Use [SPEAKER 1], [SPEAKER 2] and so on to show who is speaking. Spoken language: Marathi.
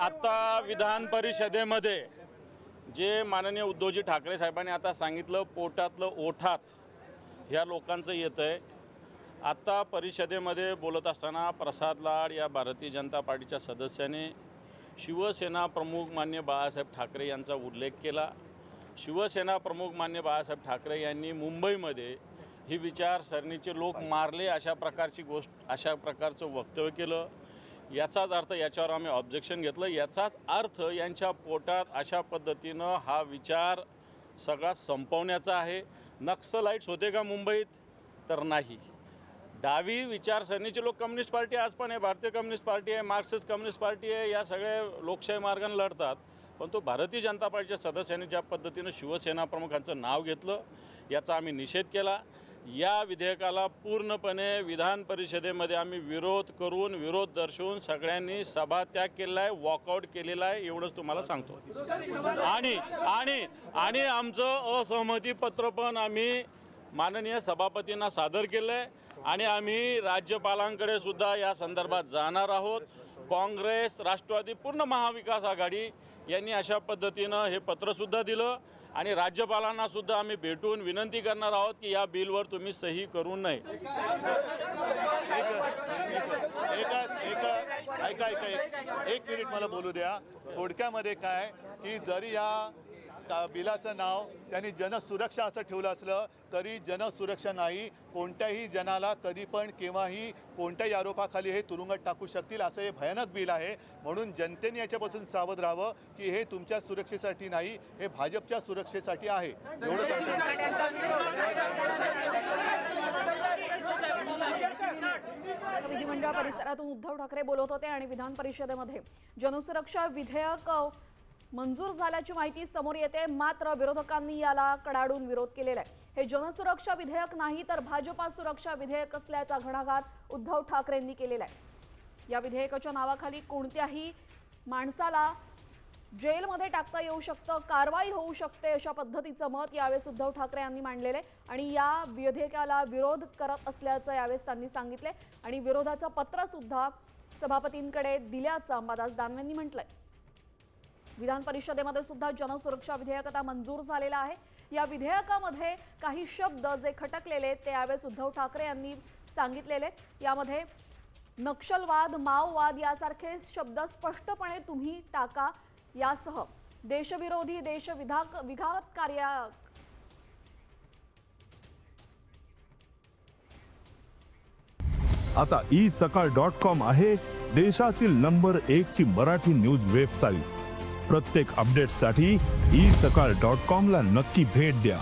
[SPEAKER 1] आता विधान परिषदेमध्ये जे माननीय उद्धवजी ठाकरे साहेबांनी आता सांगितलं, पोटातलं ओठात ह्या लोकांचं येतं आहे. आता परिषदेमध्ये बोलत असताना प्रसाद लाड या भारतीय जनता पार्टीच्या सदस्याने शिवसेना प्रमुख मान्य बाळासाहेब ठाकरे यांचा उल्लेख केला. शिवसेना प्रमुख मान्य बाळासाहेब ठाकरे यांनी मुंबईमध्ये ही विचारसरणीचे लोक मारले अशा प्रकारचं वक्तव्य केलं. याचाच अर्थ, याच्यावर आम्ही ऑब्जेक्शन घेतलं, याचाच अर्थ यांच्या पोटात अशा पद्धतीनं हा विचार सगळा संपवण्याचा आहे. नक्सलाइट्स होते का मुंबईत? तर नाही. डावी विचारसरणीचे लोक, कम्युनिस्ट पार्टी आज पण आहे, भारतीय कम्युनिस्ट पार्टी आहे, मार्क्सिस्ट कम्युनिस्ट पार्टी आहे, या सगळ्या लोकशाही मार्गाने लढतात. पण तो भारतीय जनता पार्टीच्या सदस्यांनी ज्या पद्धतीनं शिवसेना प्रमुखांचं नाव घेतलं, याचा आम्ही निषेध केला. या विधेयकाला पूर्णपणे विधान परिषदेमध्ये आम्ही विरोध करून, विरोध दर्शवून सगळ्यांनी सभात्याग केलेला आहे, वॉकआउट केलेला आहे, एवढंच तुम्हाला सांगतो. आणि आमचं असहमती पत्र पण आम्ही माननीय सभापतींना सादर केलं आहे आणि आम्ही राज्यपालांकडे सुद्धा या संदर्भात जाणार आहोत. काँग्रेस, राष्ट्रवादी, पूर्ण महाविकास आघाडी यांनी अशा पद्धतीनं हे पत्रसुद्धा दिलं आणि राज्यपालांना सुद्धा आम्ही भेटून विनंती करणार आहोत की या बिलवर तुम्ही सही करू नये.
[SPEAKER 2] एक मिनिट मला बोलू द्या. थोडक्यामध्ये काय की जरी या बिलाचं नाव त्यांनी जनसुरक्षा असं ठेवलं असलं तरी जनसुरक्षा नाही. कोणत्याही जनाला कधी पण केव्हाही कोणत्याही आरोपाखाली हे तुरुंगात टाकू शकतील असं हे भयानक बिल आहे. म्हणून जनतेने याच्यापासून सावध राहावं की हे तुमच्या सुरक्षेसाठी नाही, हे भाजपच्या सुरक्षेसाठी आहे. एवढंच.
[SPEAKER 3] विधिमंडळ परिसरातून उद्धव ठाकरे बोलत होते आणि विधान परिषदेमध्ये जनसुरक्षा विधेयक मंजूर झाल्याची माहिती समोर येते. मात्र विरोधकांनी याला कडाडून विरोध केलेला आहे. हे जनसुरक्षा विधेयक नाही तर भाजपा सुरक्षा विधेयक असल्याचा घणाघात उद्धव ठाकरेंनी केलेला आहे. या विधेयकाच्या नावाखाली कोणत्याही माणसाला जेलमध्ये टाकता येऊ शकतं, कारवाई होऊ शकते, अशा पद्धतीचं मत यावेळेस उद्धव ठाकरे यांनी मांडलेलं आहे आणि या विधेयकाला विरोध करत असल्याचं यावेळेस त्यांनी सांगितले आणि विरोधाचं पत्र सुद्धा सभापतींकडे दिल्याचं अंबादास दानवेंनी म्हटलंय. विधान परिषदेमध्ये सुद्धा जनसुरक्षा विधेयक आता मंजूर झालेलं आहे. या विधेयकामध्ये काही शब्द जे खटकलेले ते यावेळेस उद्धव ठाकरे यांनी सांगितलेले. यामध्ये नक्षलवाद, माओवाद यासारखे शब्द स्पष्टपणे तुम्ही टाका. यासह देशविरोधी, देशविघात कार्य
[SPEAKER 4] आता isakal.com आहे देशातील नंबर 1 ची मराठी न्यूज वेबसाईट. प्रत्येक अपडेटसाठी isakal.com ला नक्की भेट द्या.